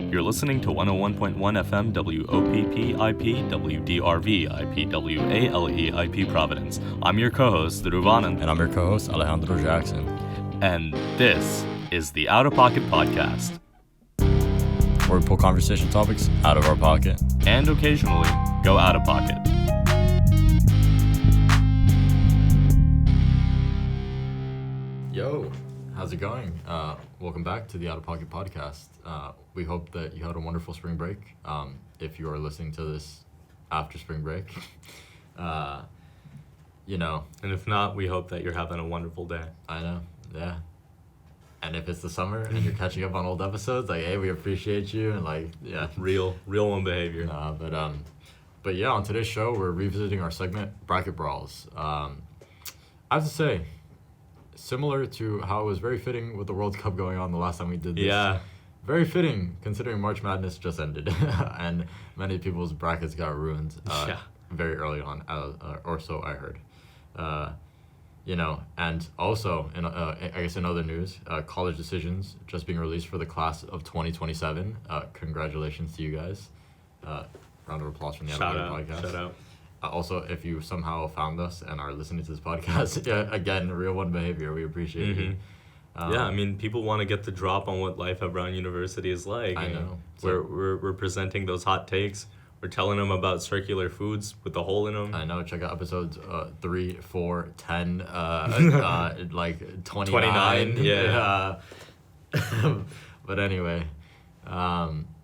You're listening to 101.1 FM WOPP-IP WDRV-IP WALE-IP Providence. I'm your co-host, Dhruv And I'm your co-host, Alejandro Jackson. And this is the Out of Pocket Podcast, where we pull conversation topics out of our pocket. And occasionally, go out of pocket. Yo, how's it going? Welcome back to the Out of Pocket Podcast. We hope that you had a wonderful spring break. If you are listening to this after spring break, And if not, we hope that you're having a wonderful day. I know, yeah. And if it's the summer and you're catching up on old episodes, hey, we appreciate you, and real one behavior. But yeah, on today's show, we're revisiting our segment, Bracket Brawls. I have to say, similar to how it was very fitting with the World Cup going on the last time we did this. Yeah. Very fitting, considering March Madness just ended, and many people's brackets got ruined very early on, or so I heard. And also, I guess in other news, college decisions just being released for the class of 2027. Congratulations to you guys. Round of applause from the other podcast. Shout out. Also, if you somehow found us and are listening to this podcast, again, real one behavior, we appreciate you. People want to get the drop on what life at Brown University is like. I know. We're presenting those hot takes. We're telling them about circular foods with a hole in them. I know. Check out episodes 3, 4, 10, 29. Yeah. But anyway, so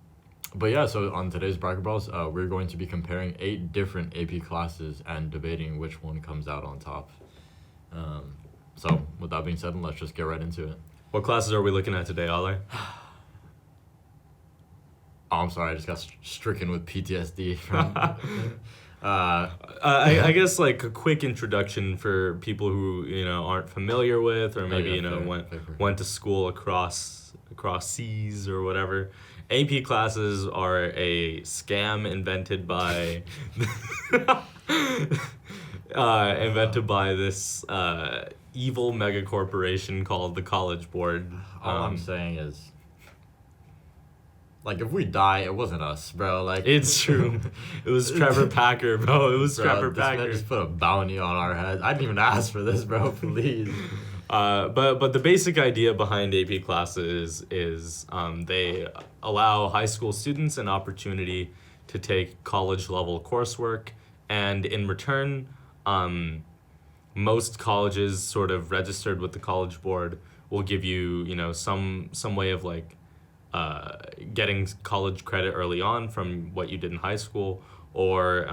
on today's Bracket Brawls, we're going to be comparing 8 different AP classes and debating which one comes out on top. So with that being said, let's just get right into it. What classes are we looking at today, Ale? Oh, I'm sorry, I just got stricken with PTSD from... I guess a quick introduction for people who aren't familiar with, or maybe went to school across seas or whatever. AP classes are a scam invented by this evil mega corporation called the College Board. All I'm saying is, if we die, it wasn't us, bro. It's true. It was Trevor Packer, bro. It was Trevor Packer. This man just put a bounty on our heads. I didn't even ask for this, bro. Please. But the basic idea behind AP classes is they allow high school students an opportunity to take college level coursework, and in return, most colleges sort of registered with the College Board will give you some way of getting college credit early on from what you did in high school, or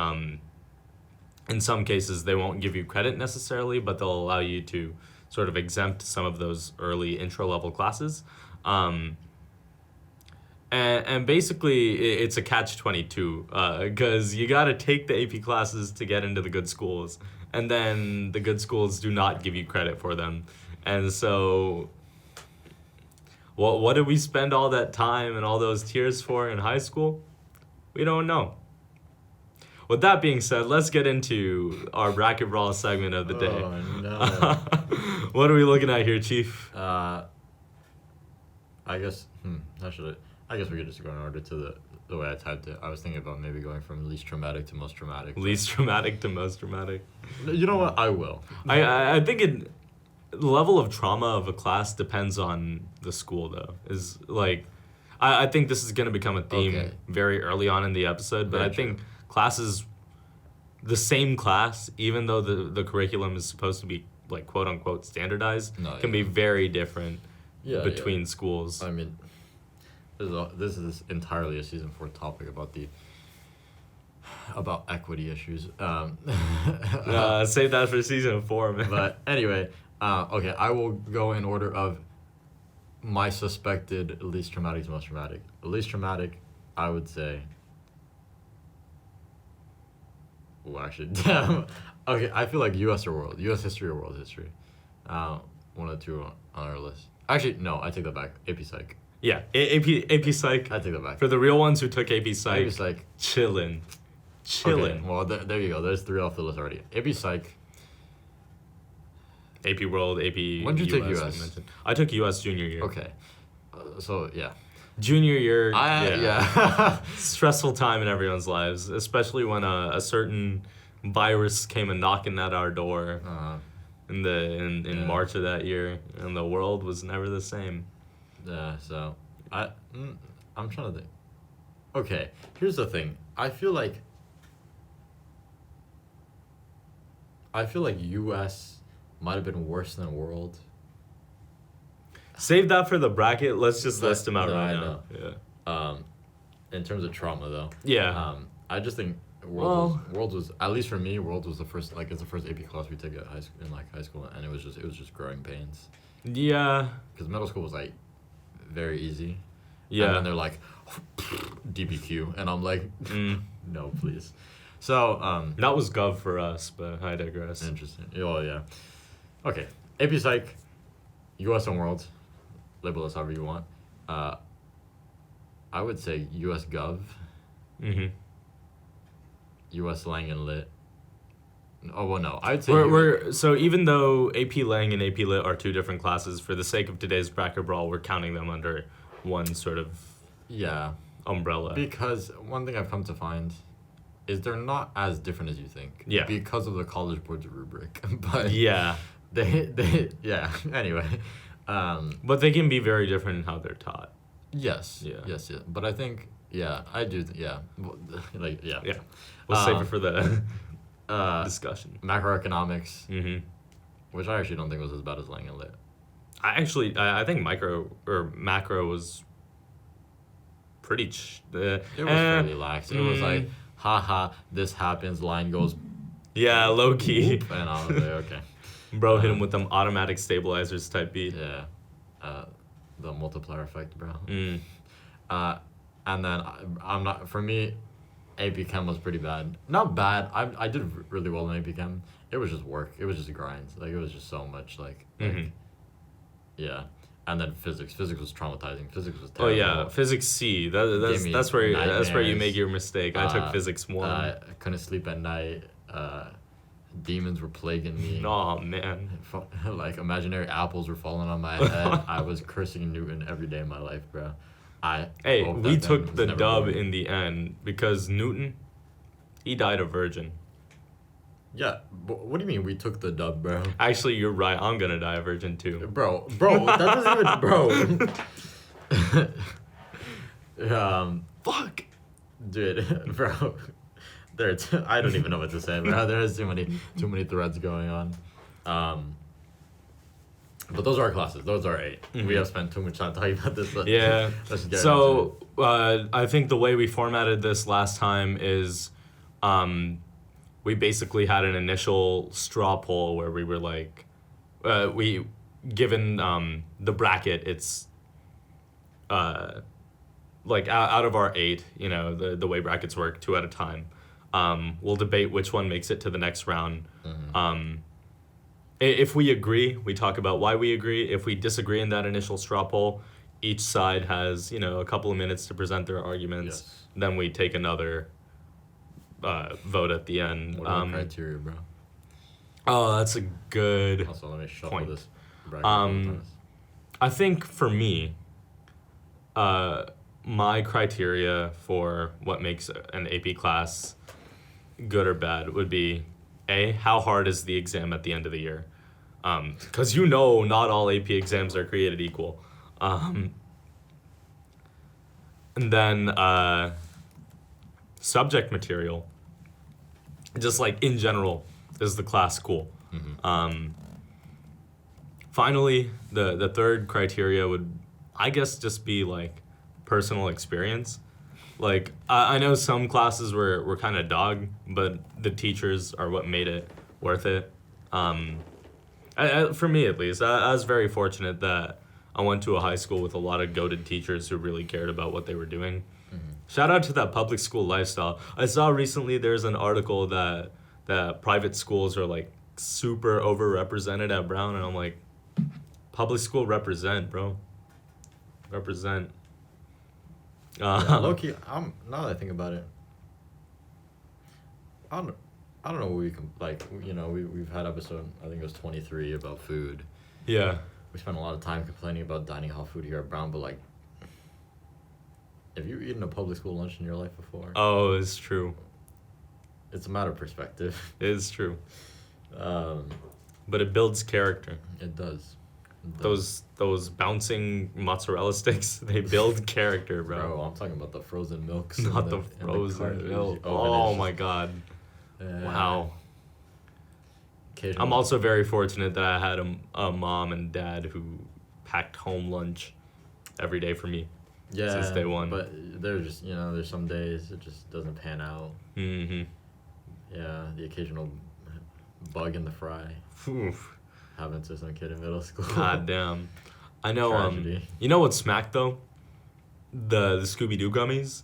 in some cases they won't give you credit necessarily, but they'll allow you to sort of exempt some of those early intro level classes. And basically it's a catch-22 because you got to take the AP classes to get into the good schools, and then the good schools do not give you credit for them. And so what did we spend all that time and all those tears for in high school? We don't know. With that being said, let's get into our Bracket Brawl segment of the day. Oh, no. What are we looking at here, Chief? I guess we could just go in order to the way I typed it. I was thinking about maybe going from least traumatic to most traumatic. Least traumatic to most traumatic. You know what? I will. I think the level of trauma of a class depends on the school, though. I think this is going to become a theme very early on in the episode, but think classes, the same class, even though the curriculum is supposed to be quote unquote standardized, can be very different between schools. I mean, this is entirely a season 4 topic about equity issues. Save that for season 4, man. But anyway, I will go in order of my suspected least traumatic to most traumatic. Least traumatic, I would say. Oh, actually, damn. Okay, I feel like U.S. or world. U.S. history or world history. One of the two on our list. Actually, no, I take that back. AP Psych. Yeah, AP Psych. I take that back. For the real ones who took AP Psych. AP Psych. Chillin'. Okay, well, there you go. There's 3 off the list already. AP Psych. AP World, AP When did you take US? I took US junior year. Okay. So, yeah. Junior year, Yeah. stressful time in everyone's lives, especially when a certain virus came a knocking at our door in Yeah. March of that year, and the world was never the same. Yeah. So I'm trying to think. Okay, here's the thing. I feel like U.S. might have been worse than World. Save that for the bracket. Let's just list them out No, right I now. know. In terms of trauma though. Yeah. I just think Well- World was at least for me. World was the first it's the first AP class we took at high school, and it was just growing pains. Yeah. Because middle school was like very easy. Yeah. And then they're like DBQ, and I'm like, no, please. So That was Gov for us, but I digress. interesting. Oh yeah. Okay. AP Psych, US and World, label us however you want. I would say US Gov, Mm-hmm. US Lang and Lit. Oh well, no, I'd say So even though AP Lang and AP Lit are two different classes, for the sake of today's bracket brawl, we're counting them under one sort of yeah, umbrella. because one thing I've come to find is they're not as different as you think. Yeah. Because of the College Board's rubric, but Yeah. they yeah. Anyway, But they can be very different in how they're taught. yes, Yeah. yes, yeah. But I think I do like yeah. Yeah. We'll save it for the Discussion. discussion. Macroeconomics, Mm-hmm. which I actually don't think was as bad as Lang and Lit. I think macro was pretty. It was fairly lax. It was like, haha, this happens. Line goes, Yeah, low key. whoop, and I was like, okay, Bro hit him with them automatic stabilizers type beat. yeah, the multiplier effect, bro. Mm. And then I'm not for me. AP Chem was pretty bad. Not bad. I did really well in AP Chem. It was just work. It was just a grind. Like it was just so much Mhm. yeah. And then physics. Physics was traumatizing. Physics was Oh terrible. yeah, physics C. Gave me That's where you nightmares. make your mistake. I took physics 1. I couldn't sleep at night. Demons were plaguing me. Oh man. Like imaginary apples were falling on my head. I was cursing Newton every day of my life, bro. Hey, hope we that took was the never dub born. in the end because Newton, he died a virgin. Yeah, but what do you mean we took the dub, bro? Actually, you're right. I'm gonna die a virgin too. Bro, that doesn't even, bro. Fuck. Dude, bro. I don't even know what to say, bro. There's too many threads going on. But those are our classes. Those are 8. Mhm. We have spent too much time talking about this. But Yeah. let's just get into So I think the way we formatted this last time is, we basically had an initial straw poll where we were like, we given the bracket, it's like out of our 8, you know, the way brackets work, 2 at a time. We'll debate which one makes it to the next round. If we agree, we talk about why we agree. If we disagree in that initial straw poll, each side has, you know, a couple of minutes to present their arguments. Yes. Then we take another vote at the end. What are the criteria, bro? Oh, that's a good Also, let me shuffle point. this bracket. I think for me, my criteria for what makes an AP class good or bad would be A, how hard is the exam at the end of the year? Because you know not all AP exams are created equal. And then subject material, just like in general, is the class cool? Finally, the third criteria would, I guess, just be like personal experience. Like, I know some classes were kind of dog, but the teachers are what made it worth it. For me, at least, I was very fortunate that I went to a high school with a lot of goated teachers who really cared about what they were doing. Shout out to that public school lifestyle. I saw recently there's an article that private schools are like super overrepresented at Brown, and I'm like, public school represent, bro. Represent. Low key, now that I think about it, I don't know what we can like. You know, we've had episode, I think it was 23 about food. Yeah. We spent a lot of time complaining about dining hall food here at Brown, but like, Have you eaten a public school lunch in your life before? Oh, it's true. It's a matter of perspective. It's true. Um, But it builds character. it does. It does. Those bouncing mozzarella sticks, they build character, bro. Bro, I'm talking about the frozen milks. Not and the and frozen cartridge milk. oven. Oh It's my just- god. uh, Wow. occasionally- I'm also very fortunate that I had a mom and dad who packed home lunch every day for me. since day one. But there's just there's some days it just doesn't pan out. Mm-hmm. Yeah, the occasional bug in the fry happened to some kid in middle school. God damn. I know. Tragedy. You know what smacked though? The Scooby Doo gummies.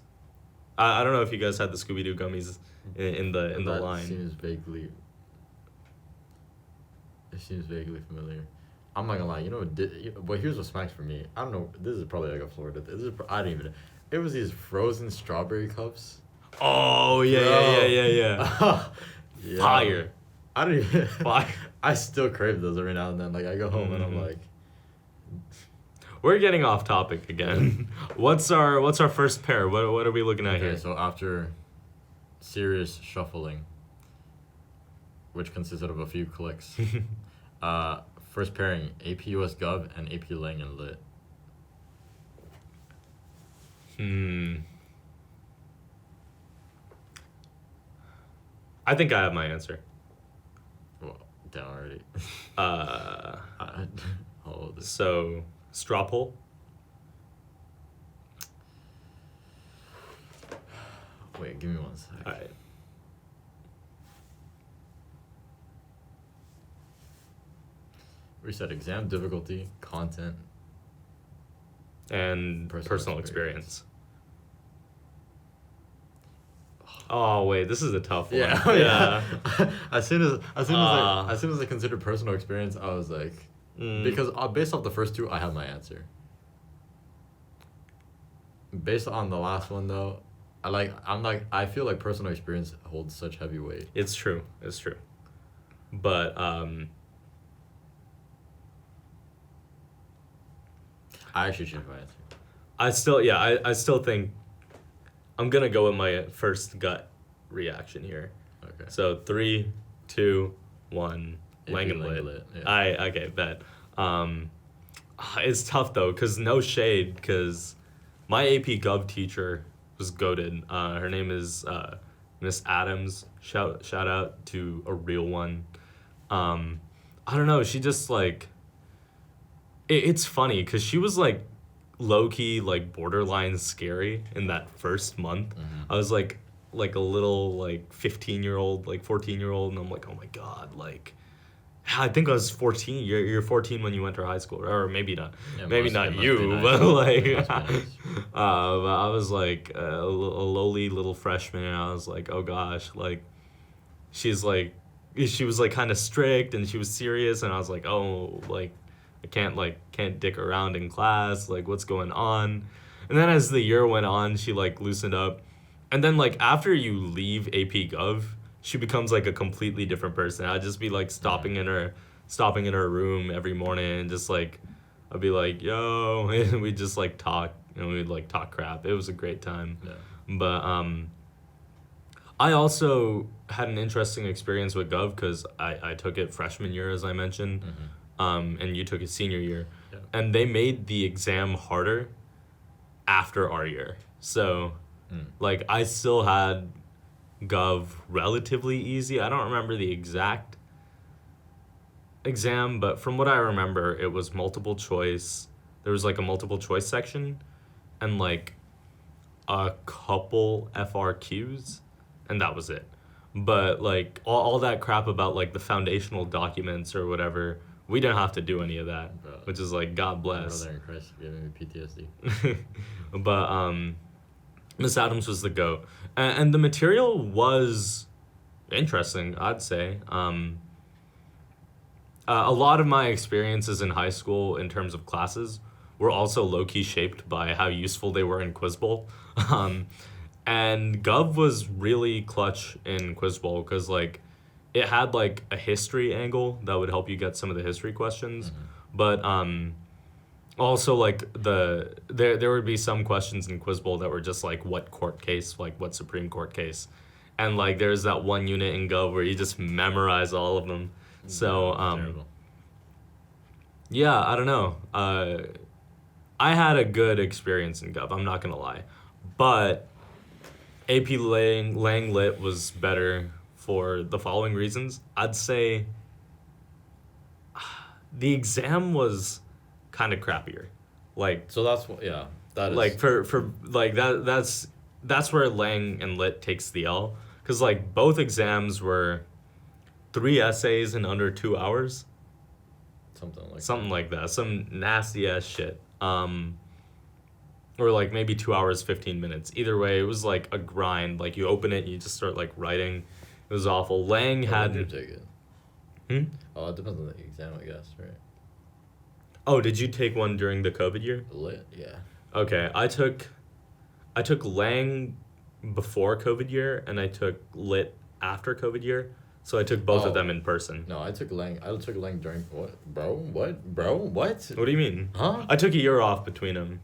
I don't know if you guys had the Scooby Doo gummies in the That line. seems vaguely. It seems vaguely familiar. I'm not gonna lie. But here's what smacks for me. I don't know. This is probably like a Florida. I don't even. It was these frozen strawberry cups. Oh yeah, Bro. yeah. Yeah. Fire. I don't even. Fire. I still crave those every now and then. Like I go home and I'm Mhm. like, We're getting off topic again. What's our first pair? What are we looking at okay. here? So after serious shuffling, which consisted of a few clicks, first pairing AP US Gov and AP Lang and Lit. I think I have my answer. Well, down already. Uh, Hold this. so straw poll. Wait, give me 1 sec. All right. We said exam difficulty, content. And Personal personal experience. experience. Oh wait, this is a tough one. Yeah. as soon as I Uh. considered personal experience, I was like, Mm. because based off the first two, I have my answer. Based on the last one though, I feel like personal experience holds such heavy weight. It's true. But I actually changed my answer. I still think I'm gonna go with my first gut reaction here. Okay. So 3, 2, 1. Lang and Lit. Yeah. Okay, bet. It's tough though, cause no shade, cause my AP Gov teacher was goated. Her name is Miss Adams. Shout out to a real one. I don't know. She just like. It's funny because she was like low key like borderline scary in that first month. Mhm. I was like a little like 15-year-old, like 14-year-old, and I'm like, oh my god, like. I think I was 14. You're 14 when you enter high school, or maybe not. Yeah, Maybe it not must you, be nice. but like, It must be nice. but I was like a lowly little freshman, and I was like, oh gosh, like, she was like kind of strict, and she was serious, and I was like, oh, like, I can't dick around in class, like, what's going on? And then as the year went on, she like loosened up, and then like after you leave AP Gov, she becomes like a completely different person. I'd just be like stopping in her room every morning, and just like I'd be like, yo, and we'd just like talk, and we'd like talk crap. It was a great time. Yeah. But I also had an interesting experience with Gov because I took it freshman year, as I mentioned, and you took it senior year, Yeah. and they made the exam harder after our year. So like I still had Gov relatively easy. I don't remember the exact exam, but from what I remember, it was multiple choice. There was like a multiple choice section and like a couple FRQs, and that was it. But like all that crap about like the foundational documents or whatever, we didn't have to do any of that, Bro. which is like God bless. Brother in Christ giving me PTSD. But Miss Adams was the GOAT. And the material was interesting, I'd say. A lot of my experiences in high school in terms of classes were also low-key shaped by how useful they were in Quiz Bowl. And Gov was really clutch in Quiz Bowl because like it had like a history angle that would help you get some of the history questions. But Also, like there would be some questions in Quiz Bowl that were just like what court case, like what Supreme Court case, and like there's that one unit in Gov where you just memorize all of them. So Terrible. yeah, I don't know. I had a good experience in Gov. I'm not gonna lie, but AP Lang Lit was better for the following reasons. I'd say the exam was kind of crappier. Like So that's what, yeah, that is. like for like that's where Lang and Lit takes the L, because like both exams were 3 essays in under 2 hours, something like that, some nasty ass shit. Or like maybe 2 hours 15 minutes. Either way, it was like a grind. Like you open it, and you just start like writing. It was awful. Lang When had. did you take it? Hmm? Oh, it depends on the exam, I guess, right? Oh, did you take one during the COVID year? Lit, yeah. Okay, I took Lang before COVID year, and I took Lit after COVID year. So I took both Oh. of them in person. No, I took Lang during what? Bro? What? What do you mean? Huh? I took a year off between them.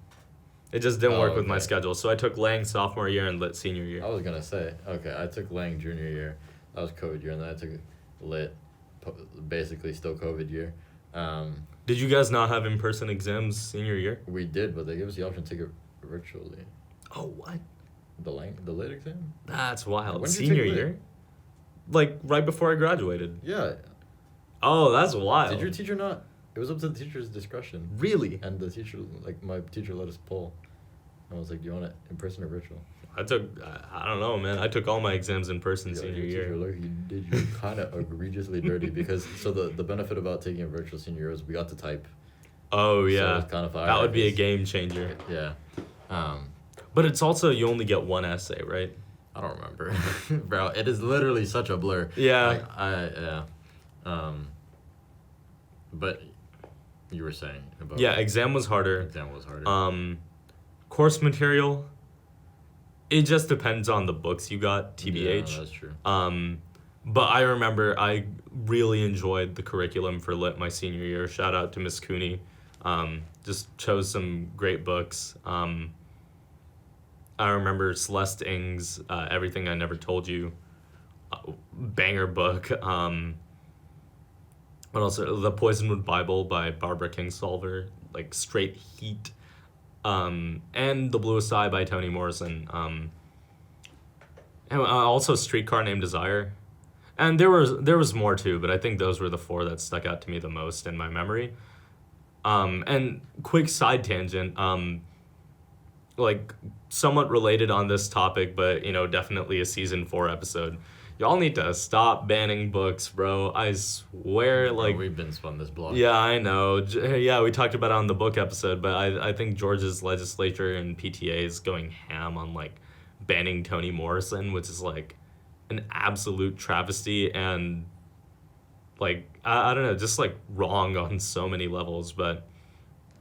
It just didn't Oh, work with my okay. schedule. So I took Lang sophomore year and Lit senior year. I was gonna say, okay, I took Lang junior year. That was COVID year, and then I took Lit, basically still COVID year. Did you guys not have in-person exams senior year? We did, but they gave us the option to take it virtually. Oh, what? The Lit exam? That's wild. When did you Senior take Lit? year? Like right before I graduated. Yeah. Oh, that's wild. Did your teacher not? It was up to the teacher's discretion. Really? And the teacher, like my teacher, let us pull. I was like, "Do you want it in person or virtual?" I took, I don't know, man. I took all my exams in person Yo, senior your year. teacher, look, you kind of egregiously dirty because so the benefit about taking a virtual senior year is we got to type. Oh, So yeah. it's kind of fire. That would be a 'cause- game changer. Yeah. But it's also, you only get one essay, right? I don't remember, bro. It is literally such a blur. Yeah. Like, yeah. But you were saying about Yeah, exam was harder. exam was harder. Course material, it just depends on the books you got, TBH. Yeah, that's true. But I remember I really enjoyed the curriculum for Lit my senior year. Shout out to Miss Cooney. Just chose some great books. I remember Celeste Ng's Everything I Never Told You, banger book. What else? The Poisonwood Bible by Barbara Kingsolver, like straight heat. And The Bluest Eye by Toni Morrison. And also Streetcar Named Desire. And there was more too, but I think those were the four that stuck out to me the most in my memory. And quick side tangent, like somewhat related on this topic, but you know, definitely a season 4 episode. Y'all need to stop banning books, bro. I swear, Bro, like we've been spun this block. yeah, I know. Yeah, we talked about it on the book episode, but I think Georgia's legislature and PTA is going ham on like banning Toni Morrison, which is like an absolute travesty and like I don't know, just like wrong on so many levels. But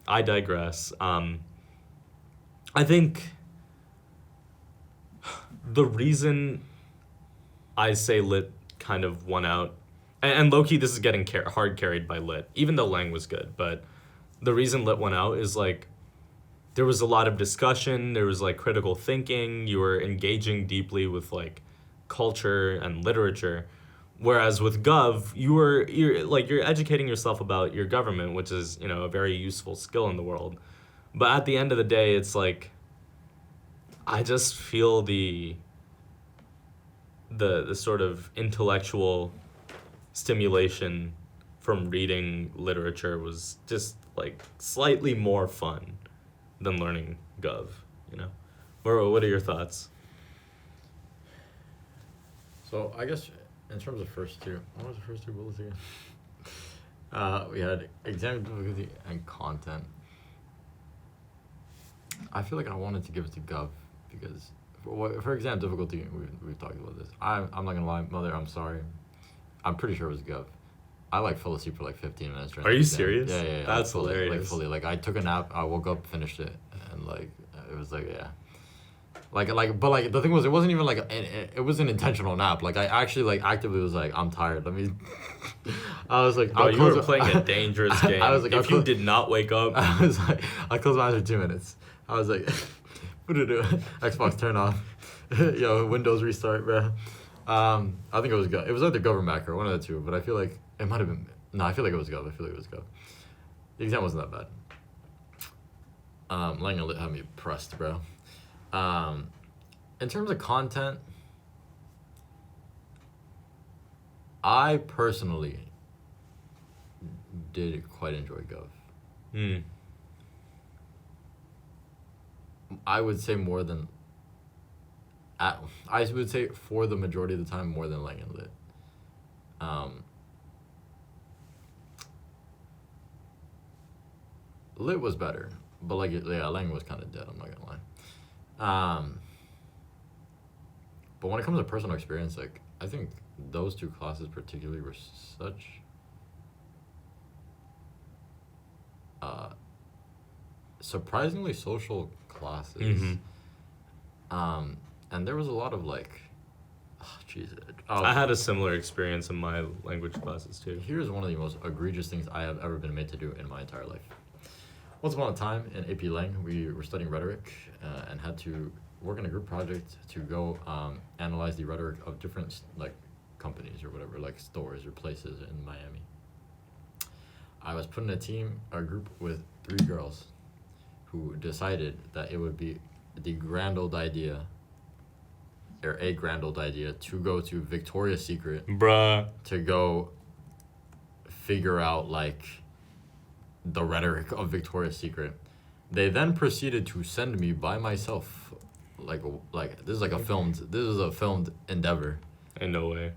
I digress. I think the reason I say Lit kind of won out, and low-key this is getting hard carried by Lit, even though Lang was good, but the reason Lit won out is like there was a lot of discussion, there was like critical thinking, you were engaging deeply with like culture and literature, whereas with Gov you're educating yourself about your government, which is, you know, a very useful skill in the world. But at the end of the day, it's like I just feel the sort of intellectual stimulation from reading literature was just like slightly more fun than learning Gov, you know? What are your thoughts? So I guess in terms of first two, what was the first two bullets again? We had exam difficulty and content. I feel like I wanted to give it to Gov because for exam difficulty, we've talked about this. I'm not gonna lie, Mother, I'm sorry. I'm pretty sure it was Gov. I like fell asleep for like 15 minutes. Are you serious? Yeah. That's like, hilarious. Like fully. Like I took a nap, I woke up, finished it, and like it was like yeah. But the thing was, it wasn't even like it was an intentional nap. Like I actually like actively was like, I'm tired. Let me. I was like, Bro, I'll you close were playing a dangerous game. I was like, if you did not wake up, I was like, I closed my eyes for 2 minutes. I was like, what do do? Xbox turn off. Yo, Windows restart, bro. I think it was Gov. It was either Gov or Mac or one of the two, but I feel like it might have been. No, I feel like it was Gov. The exam wasn't that bad. Lang and Lit had me pressed, bro. In terms of content, I personally did quite enjoy Gov. Hmm. I would say more than. I would say for the majority of the time more than Lang and Lit. Lit was better, but like yeah, Lang was kind of dead. I'm not gonna lie. But when it comes to personal experience, like I think those two classes particularly were such surprisingly social classes. Mm-hmm. And there was a lot of like, Jesus. I had a similar experience in my language classes too. Here's one of the most egregious things I have ever been made to do in my entire life. Once upon a time in AP Lang, we were studying rhetoric and had to work on a group project to go analyze the rhetoric of different like companies or whatever, like stores or places in Miami. I was put in a group with 3 girls who decided that it would be the grand old idea or a grand old idea to go to Victoria's Secret Bruh. to go figure out like the rhetoric of Victoria's Secret. They then proceeded to send me by myself like this is a filmed endeavor In no way.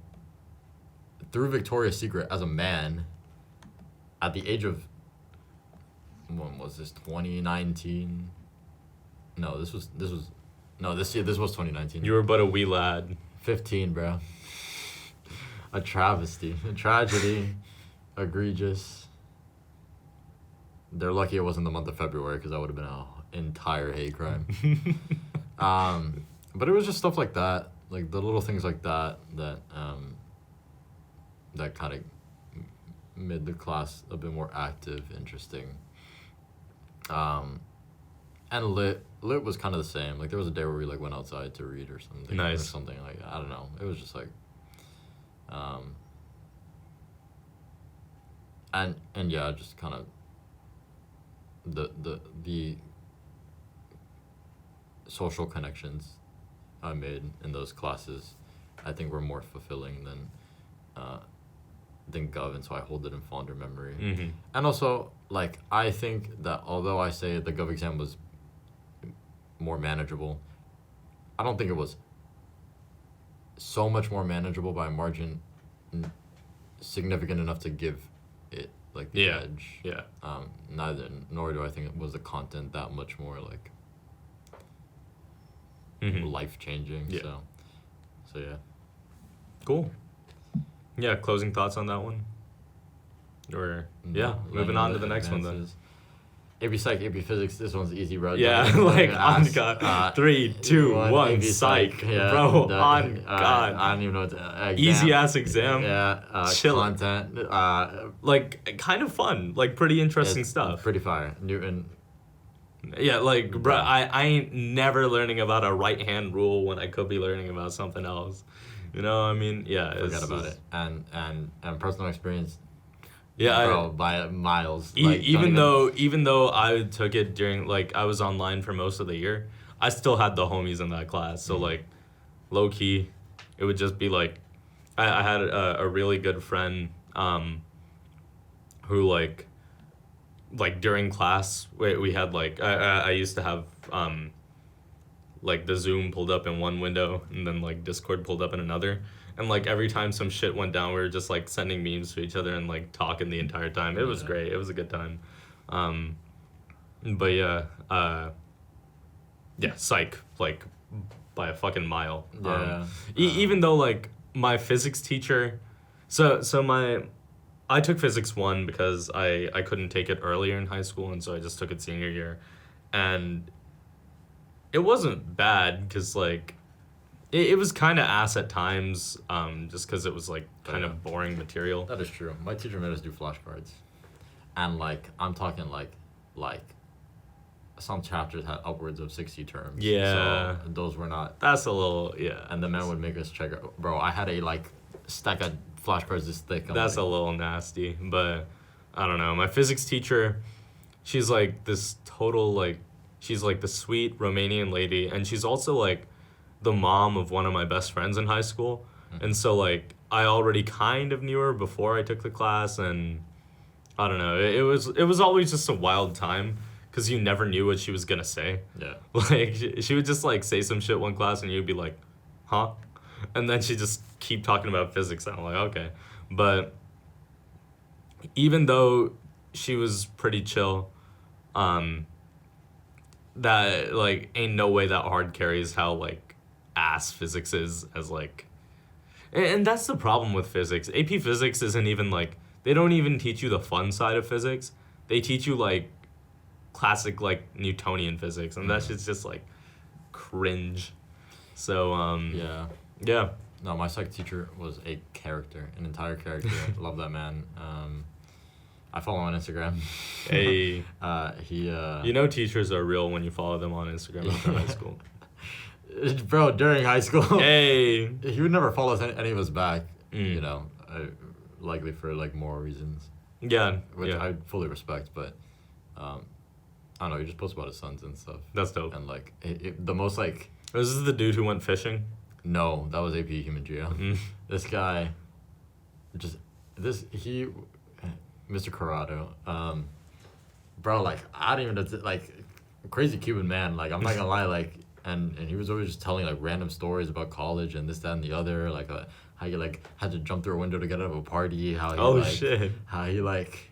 through Victoria's Secret as a man at the age of when was this 2019? No, this was 2019. You were but a wee lad. 15, bro. A travesty, a tragedy, egregious. They're lucky it wasn't the month of February because that would have been an entire hate crime. But it was just stuff like that, like the little things like that that kind of made the class a bit more active, interesting. And lit was kind of the same. Like there was a day where we like went outside to read or something. Nice. Or something like I don't know. It was just like, and yeah, just kind of the social connections I made in those classes, I think were more fulfilling than Gov, and so I hold it in fonder memory. Mm-hmm. And also, like I think that although I say the Gov exam was more manageable, I don't think it was so much more manageable by a margin significant enough to give it like the edge. Yeah. Nor do I think it was the content that much more like life changing. Yeah. So yeah. Cool. Yeah, closing thoughts on that one? Or No, moving on to the next one then. AP Psych, AP Physics, this one's easy, bro. Yeah, like on God. 3, 2, 1, Psych. Yeah, Bro, on God. I don't even know what to, Easy ass exam. Yeah, Chill. Content. Like kind of fun. Like pretty interesting stuff. Pretty fire. Newton. Yeah, like bro, I ain't never learning about a right hand rule when I could be learning about something else. You know, I mean, yeah. Forget about it. And personal experience. Yeah, bro, by miles. Even though I took it during like I was online for most of the year, I still had the homies in that class. So like, low key, it would just be like, I had a really good friend, who like during class we had like I used to have like the Zoom pulled up in one window and then like Discord pulled up in another. And, like, every time some shit went down, we were just, like, sending memes to each other and, like, talking the entire time. It was great. It was a good time. But, yeah. Psych, like, by a fucking mile. Yeah. Even though, like, my physics teacher... I took Physics 1 because I couldn't take it earlier in high school, and so I just took it senior year. And It wasn't bad because like it was kind of ass at times, just because it was like kind of boring material. That is true. My teacher made us do flashcards, and like I'm talking like some chapters had upwards of 60 terms. Yeah. So those were not. That's a little, yeah. And the man would make us check. Bro, I had a like stack of flashcards this thick. That's a little nasty, but I don't know. My physics teacher, she's like this total like, she's like the sweet Romanian lady, and she's also like the mom of one of my best friends in high school. And so like I already kind of knew her before I took the class, and I don't know. It was always just a wild time because you never knew what she was gonna say. Yeah. Like she would just like say some shit one class and you'd be like, huh? And then she'd just keep talking about physics and I'm like, okay. But even though she was pretty chill, that like ain't no way that hard carries how like ass physics is as like, and that's the problem with physics. AP Physics isn't even like, they don't even teach you the fun side of physics. They teach you like classic like Newtonian physics, and that's just like cringe. So yeah. No, my psych teacher was a character, an entire character. Love that man. I follow him on Instagram. Hey. He. You know, teachers are real when you follow them on Instagram after high school. Bro, during high school. Hey. He would never follow any of us back. You know, likely for like moral reasons. Yeah. Which I fully respect, but I don't know. He just posts about his sons and stuff. That's dope. And like the most like. This is the dude who went fishing. No, that was AP Human Geo. This guy, Mr. Corrado, bro, like I don't even like crazy Cuban man. Like I'm not gonna lie, like and he was always just telling like random stories about college and this, that, and the other. Like how he like had to jump through a window to get out of a party. How he Shit. How he like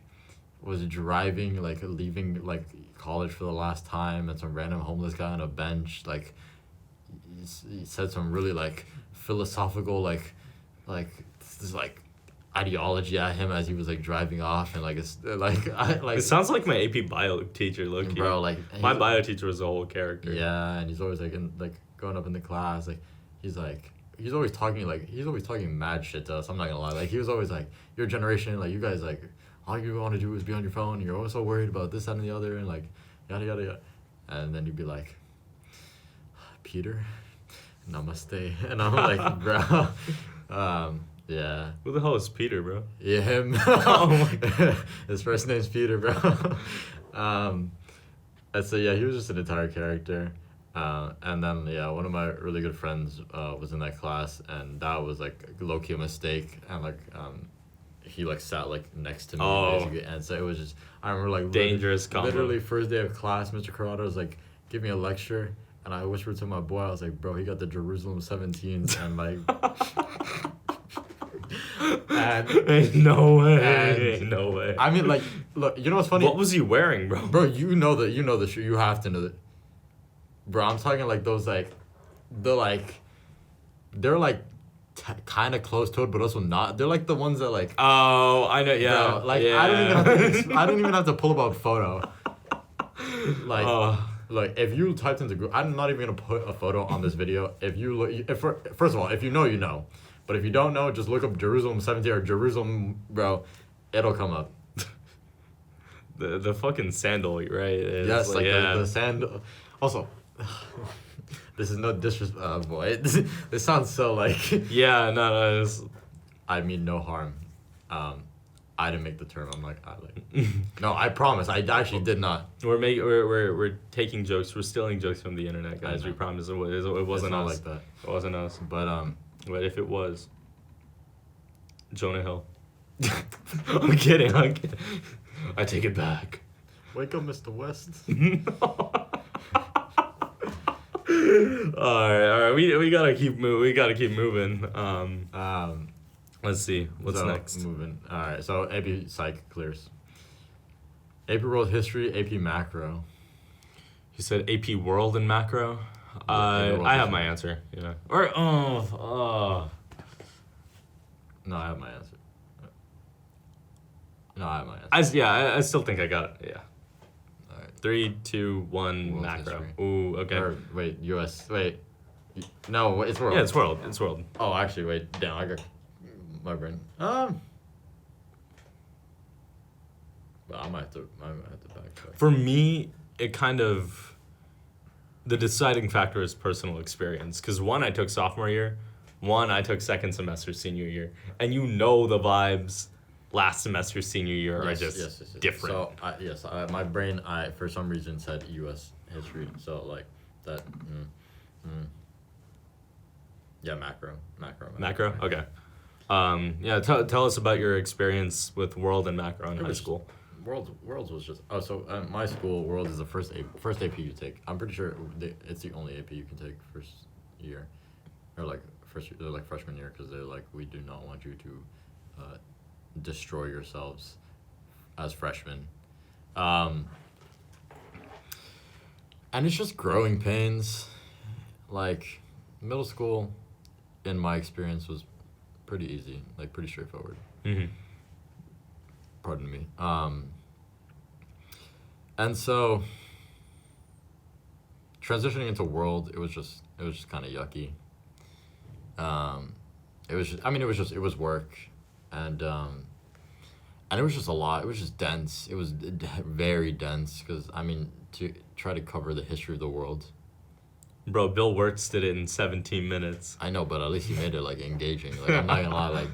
was driving like leaving like college for the last time, and some random homeless guy on a bench like. He said some really like philosophical like this like ideology at him as he was like driving off, and like it's like It sounds like my AP bio teacher, low-key. Bro, like my bio teacher was a whole character. Yeah, and he's always like going up in the class, like he's always talking mad shit to us. I'm not gonna lie, like he was always like, your generation, like you guys, like all you want to do is be on your phone, and you're always so worried about this, that, and the other, and like yada yada yada. And then he'd be like, Peter, namaste. And I'm like, bro, yeah. Who the hell is Peter, bro? Yeah, him. Oh my God. His first name's Peter, bro. And so yeah, he was just an entire character. And then yeah, one of my really good friends was in that class, and that was like low-key a mistake, and like he like sat like next to me basically, and so it was just, I remember like dangerous combo. Literally first day of class, Mr. Corrado was like, give me a lecture. And I whispered to my boy, I was like, bro, he got the Jerusalem 17s, and like... and, no way. And, no way. I mean, like, look, you know what's funny? What was he wearing, bro? Bro, you know the shoe. You have to know that. Bro, I'm talking like those, like... They're like kind of closed-toed, but also not. They're like the ones that, like... Oh, I know, yeah. Bro, like, yeah. I don't even have to pull up a photo. Like... Like, if you typed into Google, I'm not even going to put a photo on this video. If you look, first of all, if you know, you know. But if you don't know, just look up Jerusalem 17 or Jerusalem, bro. It'll come up. The fucking sandal, right? It's yes, like the sandal. Also, this is no disrespect, boy. This sounds so like... Yeah, no. I mean no harm. I didn't make the term. I'm like, no, I promise. I actually did not. We're taking jokes. We're stealing jokes from the internet, guys. We promise it wasn't us. Like that. It wasn't us. But if it was, Jonah Hill. I'm kidding. I take it back. Wake up, Mr. West. All right. We gotta keep moving. Let's see. What's next? Moving. All right. So AP Psych clears. AP World History, AP Macro. You said AP World and Macro? I have my answer. Yeah. Or No, I have my answer. I still think I got it. Yeah. All right. 3, 2, 1, World macro. history. Ooh, okay. Or wait, U.S. Wait, no, it's world. Yeah, it's world. It's world. Oh, actually, wait. Damn, I got my brain. But I might have to backtrack. For me, it kind of the deciding factor is personal experience. Because one, I took sophomore year. One, I took second semester senior year. And you know the vibes last semester senior year are just different. So my brain, for some reason said U.S. history. So like that. Yeah, macro. Macro? Okay. Yeah, tell us about your experience with world and macro in high school. Worlds was just my school. World is the first AP you take. I'm pretty sure it's the only AP you can take first year, or like freshman year, because they're like, we do not want you to destroy yourselves as freshmen, and it's just growing pains. Like middle school, in my experience, was pretty easy, like pretty straightforward. Mm-hmm. Pardon me. And so transitioning into world, it was just kind of yucky. It was work, and it was just a lot. It was just dense. It was very dense because to try to cover the history of the world. Bro, Bill Wirtz did it in 17 minutes. I know, but at least he made it like engaging. Like I'm not gonna lie, like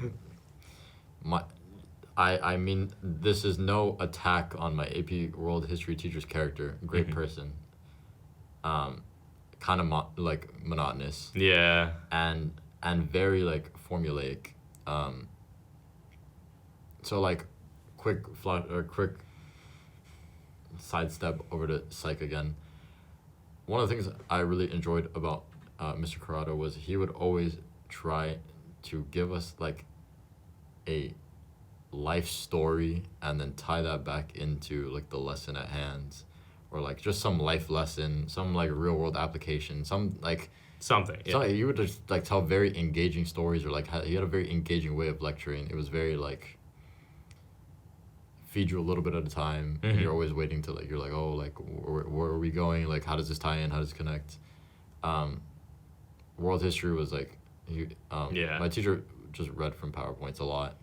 this is no attack on my AP World History teacher's character. Great person. Kind of like monotonous. Yeah. And very like formulaic. So like quick sidestep over to psych again. One of the things I really enjoyed about Mr. Corrado was he would always try to give us like a life story and then tie that back into like the lesson at hand, or like just some life lesson, some like real world application, some like something. Yeah. You would just like tell very engaging stories, or like he had a very engaging way of lecturing. It was very like feed you a little bit at a time, and you're always waiting to like, you're like, oh, like where are we going, like how does this tie in, how does it connect. World history was like my teacher just read from PowerPoints a lot,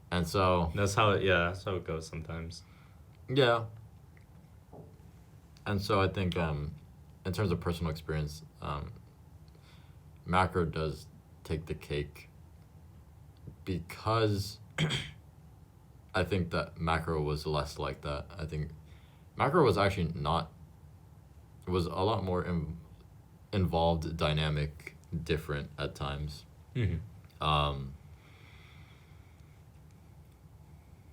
and so that's how it goes sometimes. Yeah. And so I think in terms of personal experience, macro does take the cake, because I think that macro was less like that. I think macro was actually not. It was a lot more involved, dynamic, different at times. And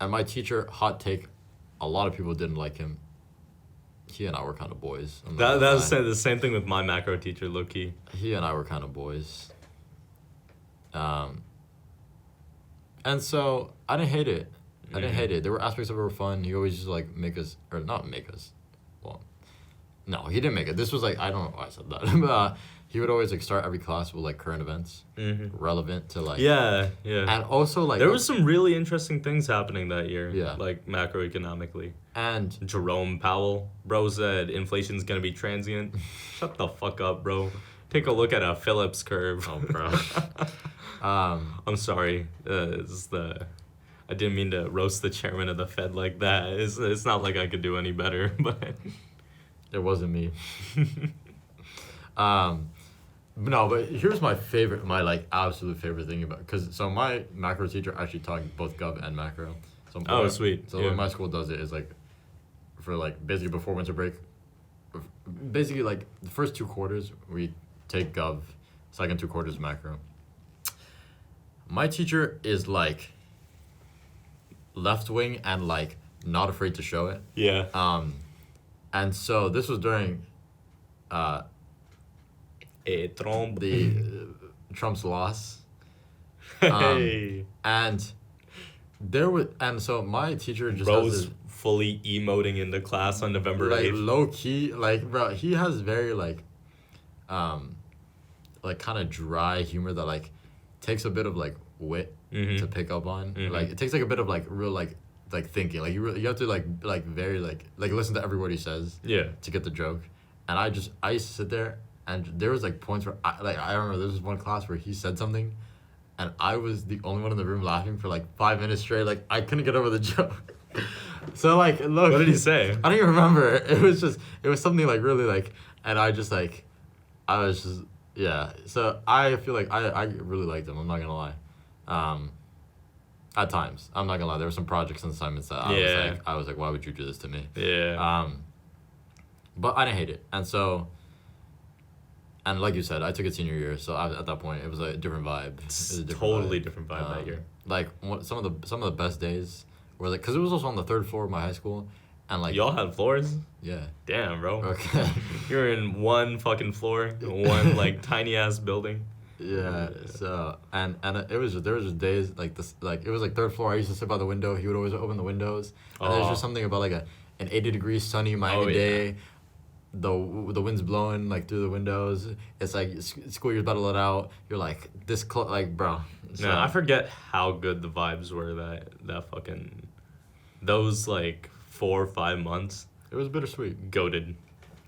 my teacher, hot take, a lot of people didn't like him. He and I were kind of boys. That was the same thing with my macro teacher, low-key. He and I were kind of boys. And so I didn't hate it. There were aspects of it were fun. He always just like not make us. Well, no, he didn't make it. This was like, I don't know why I said that. But he would always like start every class with like current events, relevant to like. Yeah. And also like. There was some really interesting things happening that year. Yeah. Like macroeconomically. And Jerome Powell, bro, said inflation's gonna be transient. Shut the fuck up, bro. Take a look at a Phillips curve. Oh, bro. I'm sorry. I didn't mean to roast the chairman of the Fed like that. It's not like I could do any better, but it wasn't me. No, but here's my like absolute favorite thing about, so my macro teacher actually taught both gov and macro. So sweet. So what my school does it is like, for like basically before winter break, basically like the first 2 quarters we take gov, second 2 quarters macro. My teacher is like left wing and like not afraid to show it. Yeah. And so this was during Trump's loss. Hey. And so my teacher just Bro's fully emoting into class on November 8th. Like low key, like bro, he has very like kind of dry humor that like takes a bit of like wit to pick up on. Like it takes like a bit of like real like like thinking. Like you have to like very like listen to every word he says. Yeah. To get the joke, and I used to sit there, and there was like points where I remember there was one class where he said something, and I was the only one in the room laughing for like 5 minutes straight. Like I couldn't get over the joke. So like look. What did he say? I don't even remember. It was something like really like, and I was just yeah. So I feel like I really liked him. I'm not gonna lie. At times, I'm not gonna lie. There were some projects and assignments that I was like, why would you do this to me? Yeah. But I didn't hate it, and so. And like you said, I took it senior year, so at that point it was a different vibe. It was a Totally different vibe that year. Like some of the best days were like, cause it was also on the 3rd floor of my high school, and like y'all had floors. Yeah. Damn, bro. Okay. You're in one fucking floor, one like tiny ass building. Yeah. So and it was just, there was just days like this, like it was like 3rd floor. I used to sit by the window. He would always open the windows, and there's just something about like an 80-degree sunny Miami day. The wind's blowing like through the windows. It's like school year's about to let out. You're like like bro. So, no, I forget how good the vibes were that fucking those like 4 or 5 months. It was bittersweet. Goated,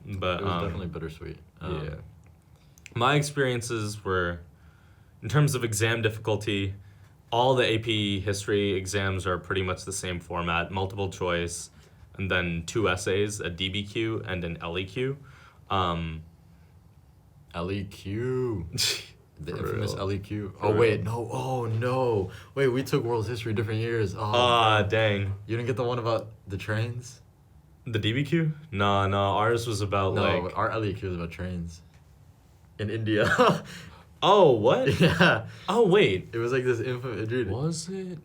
but it was definitely bittersweet. Yeah. My experiences were, in terms of exam difficulty, all the AP history exams are pretty much the same format: multiple choice, and then 2 essays, a DBQ and an LEQ. LEQ. The For infamous real. LEQ. For Oh, real. wait, no. Oh, no. Wait, we took world history different years. Oh, bro. Dang. You didn't get the one about the trains? The DBQ? No, ours was about No, our LEQ was about trains. In India. Oh, what? Yeah. Oh, wait. It was like this infamous... Dude. Was it?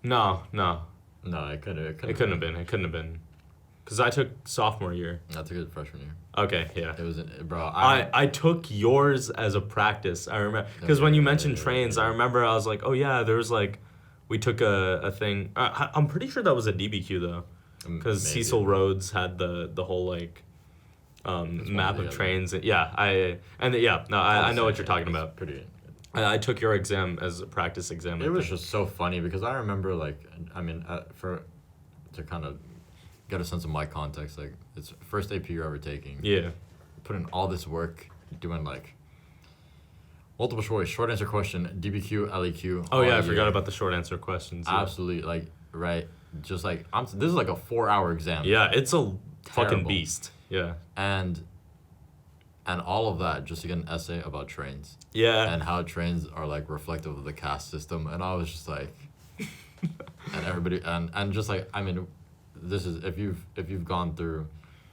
No. No, it couldn't have It couldn't have been. Because I took sophomore year. I took it freshman year. Okay, yeah. It was, bro. I took yours as a practice. I remember because when you mentioned trains, I remember I was like, oh yeah, there was like, we took a thing. I'm pretty sure that was a DBQ though, because Cecil Rhodes had the whole like, map of trains. Yeah, I know what you're talking about. Pretty. I took your exam as a practice exam. It was just so funny because I remember like, I mean, to kind of get a sense of my context, like it's first AP you're ever taking. Yeah. Put in all this work doing like multiple choice, short answer question, DBQ, LEQ. Oh yeah, I forgot about the short answer questions. Yeah. Absolutely, like right, just like this is like a 4-hour exam. Yeah, it's a fucking beast. Yeah. And all of that just to get an essay about trains. Yeah. And how trains are like reflective of the caste system, and I was just like, and everybody and just like I mean. This is if you've gone through,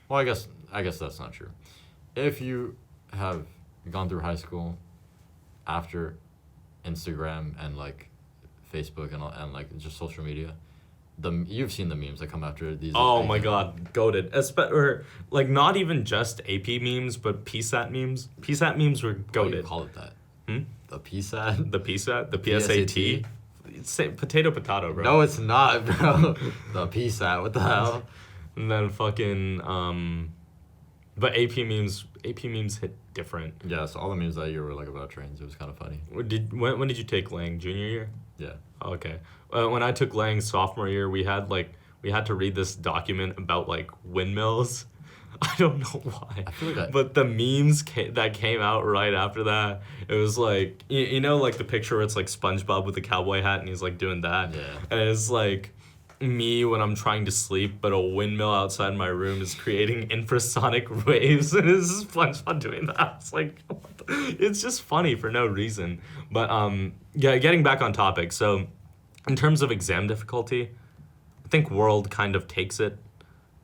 well, I guess that's not true. If you have gone through high school after Instagram and like Facebook and like just social media, you've seen the memes that come after these. Oh my god, goated. Or like not even just AP memes, but PSAT memes. PSAT memes were goated. What do you call it that? The PSAT? The PSAT? The PSAT? Say potato, bro. No, it's not, bro. The PSAT, what the hell? And then fucking but AP memes hit different. Yeah, so all the memes that year were like about trains. It was kind of funny. When did you take Lang? Junior year? Yeah. Okay. When I took Lang sophomore year, we had to read this document about like windmills. I don't know why. I feel like but the memes that came out right after that, it was like, you know, like the picture where it's like SpongeBob with the cowboy hat and he's like doing that. Yeah. And it's like me when I'm trying to sleep, but a windmill outside my room is creating infrasonic waves, and it's SpongeBob doing that. It's like, it's just funny for no reason. But yeah, getting back on topic. So in terms of exam difficulty, I think World kind of takes it.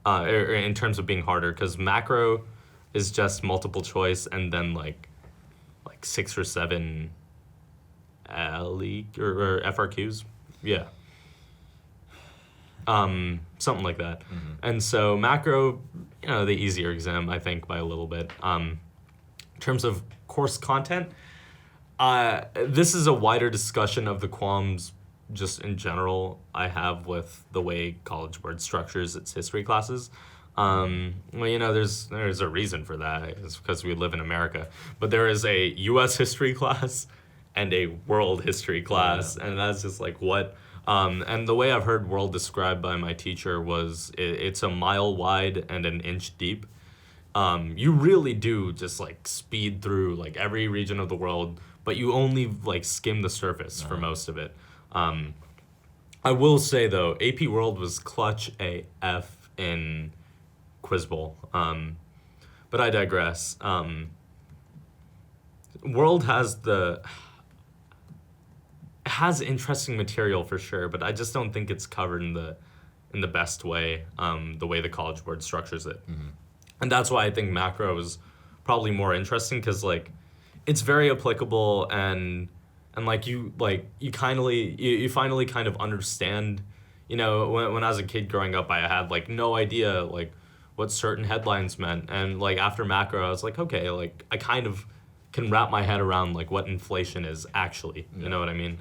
In terms of being harder, because macro is just multiple choice and then like 6 or 7 LE or FRQs, yeah, something like that. Mm-hmm. And so macro, you know, the easier exam I think by a little bit. In terms of course content, this is a wider discussion of the qualms just in general I have with the way College Board structures its history classes. Well, you know, there's a reason for that. It's because we live in America. But there is a U.S. history class and a world history class, and that's just like what And the way I've heard world described by my teacher was it's a mile wide and an inch deep. You really do just like speed through like every region of the world, but you only like skim the surface for most of it. I will say though, AP World was clutch AF in Quiz Bowl. But I digress. World has interesting material for sure, but I just don't think it's covered in the best way, the way the College Board structures it. And that's why I think macro is probably more interesting because like it's very applicable and you finally kind of understand. You know, when I was a kid growing up, I had like no idea like what certain headlines meant, and like after macro, I was like, okay, like I kind of can wrap my head around like what inflation is actually. You know what I mean?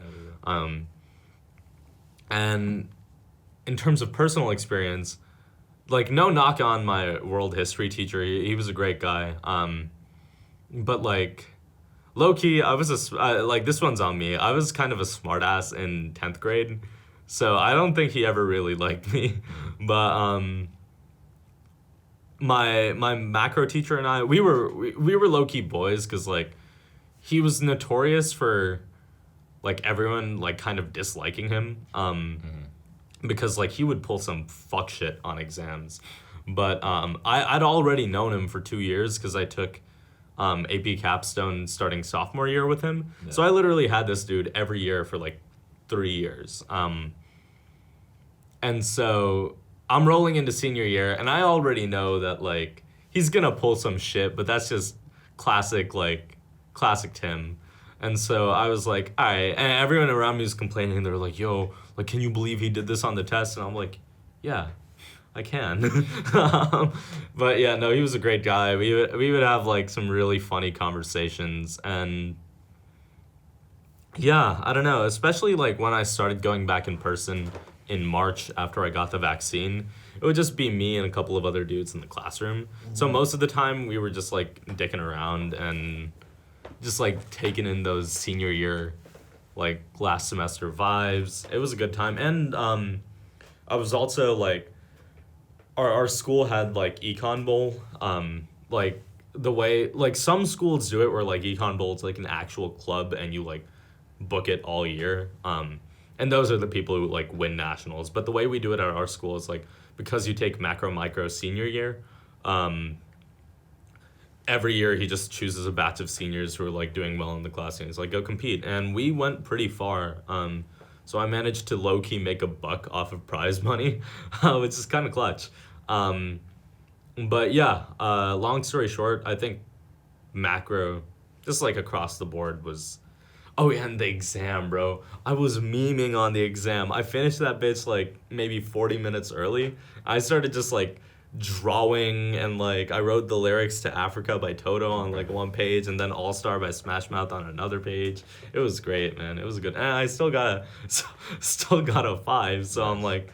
And in terms of personal experience, like no knock on my world history teacher, he was a great guy. But like low key, I was like this one's on me. I was kind of a smartass in 10th grade, so I don't think he ever really liked me. But my macro teacher and I, we were low key boys because like he was notorious for like everyone like kind of disliking him. Because like he would pull some fuck shit on exams. But I'd already known him for 2 years because I took AP Capstone starting sophomore year with him. Yeah. So I literally had this dude every year for like 3 years. And so I'm rolling into senior year and I already know that like he's gonna pull some shit, but that's just classic Tim. And so I was like, all right. And everyone around me was complaining. They were like, yo, like, can you believe he did this on the test? And I'm like, yeah, I can. But yeah, no, he was a great guy. We would have like some really funny conversations. And yeah, I don't know, especially like when I started going back in person in March after I got the vaccine, it would just be me and a couple of other dudes in the classroom. So most of the time we were just like dicking around and just like taking in those senior year like last semester vibes. It was a good time. And I was also like our school had like Econ Bowl. Like the way like some schools do it where like Econ Bowl is like an actual club and you like book it all year. And those are the people who like win nationals. But the way we do it at our school is like because you take macro micro senior year, every year he just chooses a batch of seniors who are like doing well in the class and he's like, go compete. And we went pretty far. So I managed to low key make $1 off of prize money, which is kind of clutch. But yeah, long story short, I think macro, just like across the board was, oh yeah, and the exam, bro. I was memeing on the exam. I finished that bitch like maybe 40 minutes early. I started just like drawing and like I wrote the lyrics to Africa by Toto on like one page and then All Star by Smash Mouth on another page. It was great, man. It was good. And I still got a 5. So I'm like,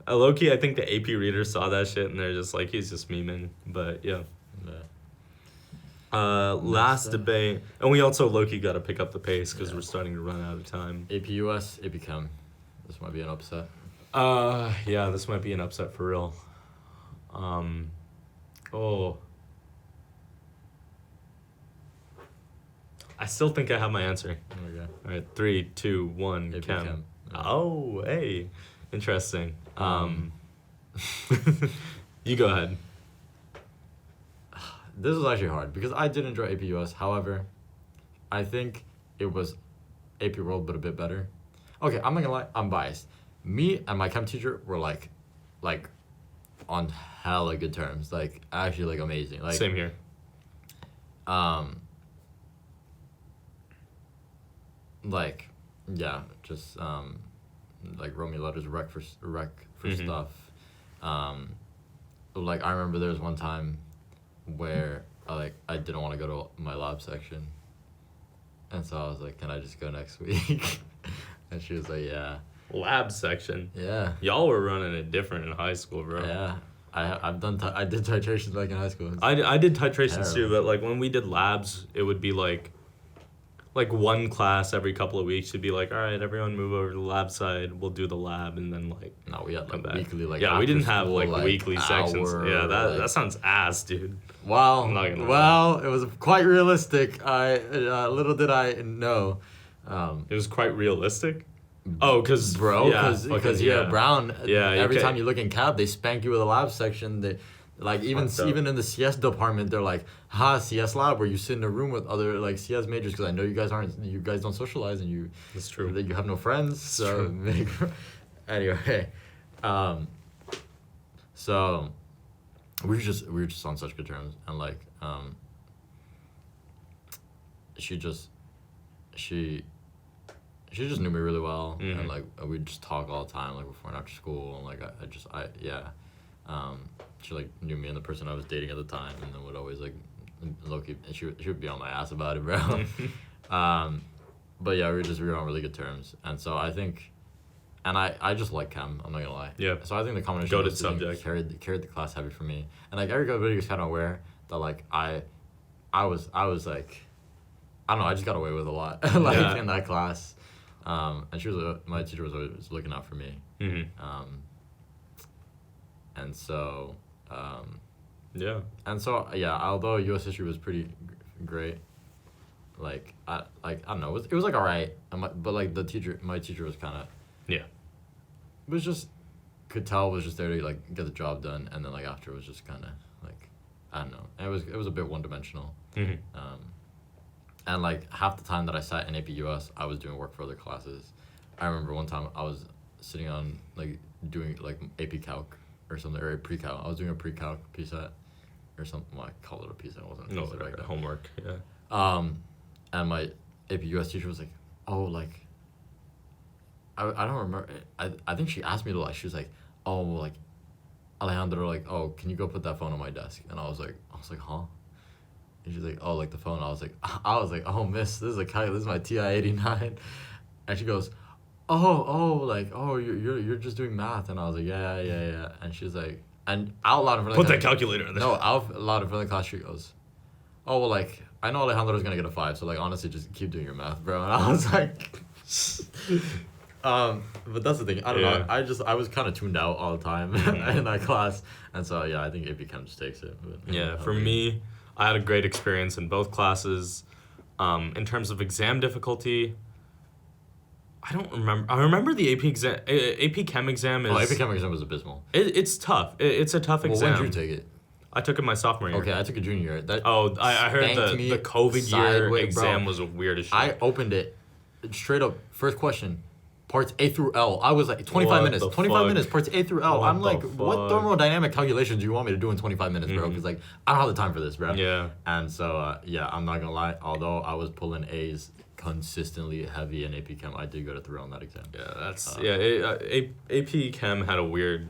low key, I think the AP readers saw that shit and they're just like, he's just memeing. But yeah. Last debate, and we also low key got to pick up the pace because we're starting to run out of time. AP US, AP Chem. This might be an upset. Yeah, this might be an upset for real. I still think I have my answer. Okay. All right, 3, 2, 1. AP Chem. Yeah. Oh, hey, interesting. You go ahead. This was actually hard because I did enjoy AP US. However, I think it was AP World, but a bit better. Okay, I'm not gonna lie, I'm biased. Me and my chem teacher were like on hella good terms. Like actually like amazing. Like same here. Like yeah, just like wrote me letters of rec for stuff. Like I remember there was one time where I didn't want to go to my lab section, and so I was like, can I just go next week? And she was like, yeah. Lab section? Yeah. Y'all were running it different in high school, bro. Yeah. I did titrations back in high school. I did titrations too, but like when we did labs, it would be like like one class every couple of weeks should be like, all right, everyone move over to the lab side. We'll do the lab, and then like No, we had come like back. weekly like Yeah, we after didn't have school, like weekly sections. hour, Yeah, that like, that sounds ass, dude. Well, I'm not gonna lie. well, it was quite realistic. I little did I know. It was quite realistic. Oh, because Because Brown. Yeah, Every you time you look in cab, they spank you with a lab section. They, like Fucked up. even in the CS department, they're like, CS lab, where you sit in a room with other like CS majors. Because I know you guys don't socialize, and That's true. that you have no friends. So anyway, so we were just on such good terms, and like she just knew me really well, and like we'd just talk all the time, like before and after school, and like she like knew me and the person I was dating at the time, and then would always like low key, and she would be on my ass about it, bro. But yeah, we were on really good terms, and so I think, and I just like chem. I'm not gonna lie. Yeah. So I think the combination Goated of those two things subject. carried the class heavy for me, and like everybody was kind of aware that like I was like, I don't know, I just got away with a lot like in that class, and my teacher was always looking out for me, and so although U.S. history was pretty great, like I don't know, it was like alright, but like my teacher was kind of was just could tell was just there to like get the job done, and then like after was just kind of like, I don't know, and it was a bit one dimensional, and like half the time that I sat in AP US, I was doing work for other classes. I remember one time I was sitting on like doing like AP Calc or something, or a pre-calc. I was doing a pre-calc PSAT or something. Well, I called it a PSAT. It wasn't a No, PSAT like back then. homework. Yeah. And my AP US teacher was like, oh, like, I don't remember. I think she asked me to, like, she was like, oh, like, Alejandro, like, oh, can you go put that phone on my desk? And I was like, huh? And she's like, oh, like the phone. I was like, oh, miss, this is my TI-89. And she goes, you're just doing math. And I was like, yeah. And she's like, and out loud in front of Put that calculator in there. No, out loud in front of the class, she goes, oh, well, like, I know Alejandro's gonna get a 5, so like honestly just keep doing your math, bro. And I was like but that's the thing. I don't know. I was kinda tuned out all the time in that class. And so yeah, I think AP Chem just takes it. But, For me, I had a great experience in both classes. In terms of exam difficulty, I don't remember. I remember the AP Chem exam is. Oh, AP Chem exam was abysmal. It's tough. It's a tough exam. When did you take it? I took it my sophomore year. Okay, I took a junior year. I heard the COVID year exam was weird as shit. I opened it straight up. First question, parts A through L. I was like 25 minutes. 25 minutes, parts A through L. I'm like, what thermodynamic calculations do you want me to do in 25 minutes, bro? Because like I don't have the time for this, bro. Yeah. And so I'm not gonna lie. Although I was pulling A's consistently heavy in AP Chem, I did go to through on that exam. Yeah, that's AP Chem had a weird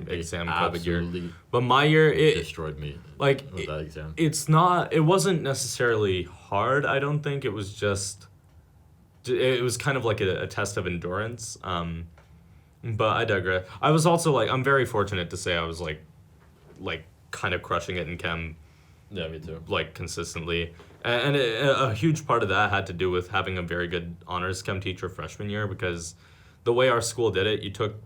exam COVID year, but my year it destroyed me. Like with that exam. It wasn't necessarily hard. I don't think it was just. It was kind of like a test of endurance. But I digress. I was also like, I'm very fortunate to say I was like kind of crushing it in chem. Yeah, me too. Like consistently. And a huge part of that had to do with having a very good honors chem teacher freshman year, because the way our school did it, you took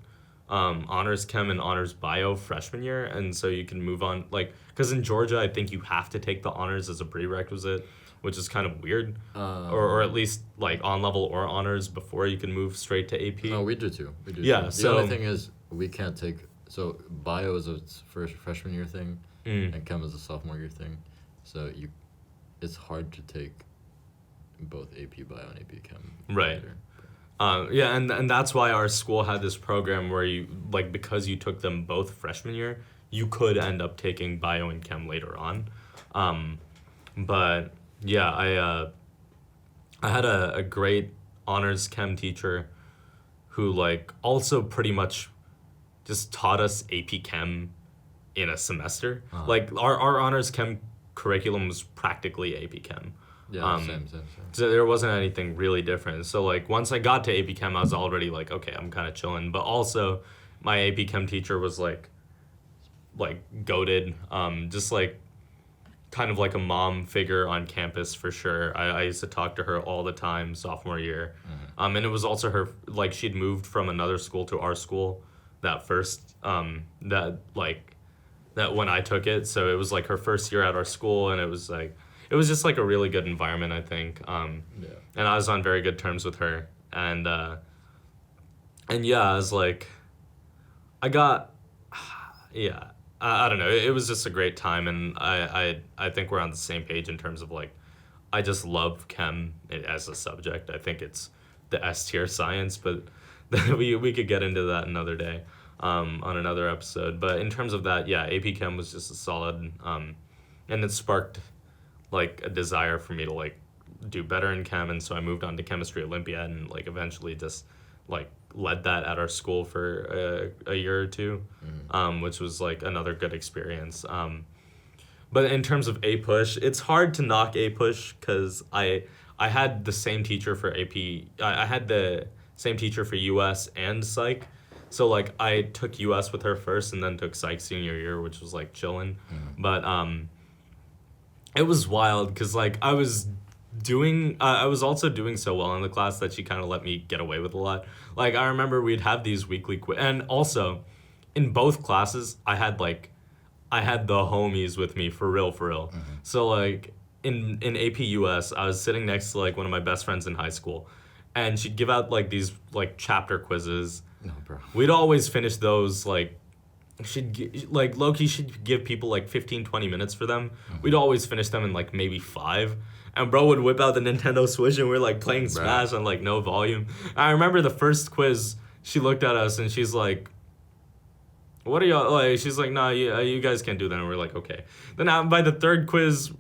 honors chem and honors bio freshman year, and so you can move on, like, because in Georgia I think you have to take the honors as a prerequisite, which is kind of weird, or at least like on level or honors before you can move straight to AP. No, we do too. Yeah, too. so the only thing is we can't take, so bio is a first freshman year thing, and chem is a sophomore year thing, so it's hard to take both AP bio and AP chem. Right. And that's why our school had this program where you, like, because you took them both freshman year, you could end up taking bio and chem later on. But yeah, I had a great honors chem teacher who like also pretty much just taught us AP Chem in a semester. Like our honors chem curriculum was practically AP Chem. Yeah, same. So there wasn't anything really different. So like once I got to AP Chem, I was already like, okay, I'm kind of chilling. But also, my AP Chem teacher was like goated. Just like kind of like a mom figure on campus for sure. I used to talk to her all the time sophomore year. And it was also her, like, she'd moved from another school to our school that first, that when I took it. So it was like her first year at our school, and it was just like a really good environment, I think. And I was on very good terms with her. And yeah, I was like, I got, yeah. I don't know. It was just a great time, and I think we're on the same page in terms of like, I just love chem as a subject. I think it's the S tier science, but we could get into that another day, on another episode. But in terms of that, yeah, AP Chem was just a solid, and it sparked like a desire for me to like do better in chem, and so I moved on to Chemistry Olympiad, and like eventually just like led that at our school for a year or two, which was like another good experience. But in terms of A-Push, it's hard to knock A-Push because I had the same teacher for AP. I had the same teacher for US and Psych. So like I took US with her first and then took Psych senior year, which was like chillin'. But it was wild because like I was also doing so well in the class that she kind of let me get away with a lot. Like, I remember we'd have these weekly and also, in both classes, I had the homies with me, for real. So, like, in AP US, I was sitting next to, like, one of my best friends in high school, and she'd give out, like, these, like, chapter quizzes. No, bro. We'd always finish those, like, low-key, she'd give people, like, 15, 20 minutes for them. We'd always finish them in, like, maybe 5. And bro would whip out the Nintendo Switch, and we're like playing Smash on like no volume. I remember the first quiz, she looked at us and she's like, "What are y'all like?" She's like, "Nah, you guys can't do that." And we're like, "Okay." Then by the third quiz,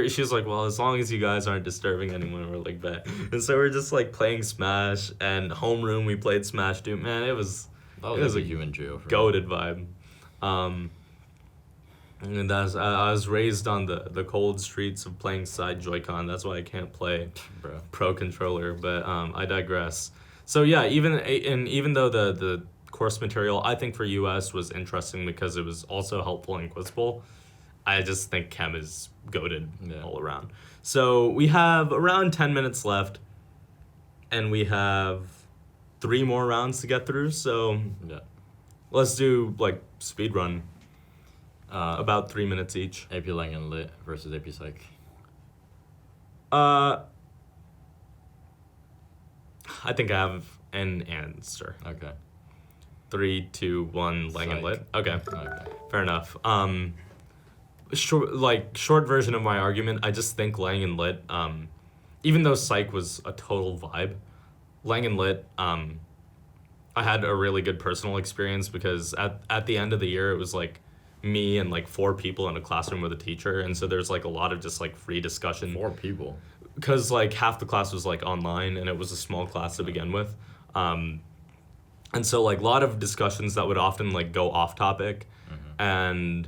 she's like, "Well, as long as you guys aren't disturbing anyone," we're like, "Bet." And so we're just like playing Smash, and homeroom we played Smash, dude. Man, it was a human jail. Goated vibe. And I was raised on the cold streets of playing side Joy-Con. That's why I can't play Pro Controller. But I digress. So yeah, even though the course material I think for US was interesting because it was also helpful in Quiz Bowl, I just think chem is goated all around. So we have around 10 minutes left, and we have 3 more rounds to get through. So let's do like speed run. About 3 minutes each. AP Lang and Lit versus AP Psych. I think I have an answer. Okay. 3, 2, 1, Lang and Lit. Okay. Fair enough. Short version of my argument, I just think Lang and Lit, even though Psych was a total vibe, Lang and Lit, I had a really good personal experience because at the end of the year, it was like me and like 4 people in a classroom with a teacher, and so there's like a lot of just like free discussion. 4 people? Because like half the class was like online, and it was a small class to begin with, and so like a lot of discussions that would often like go off topic, and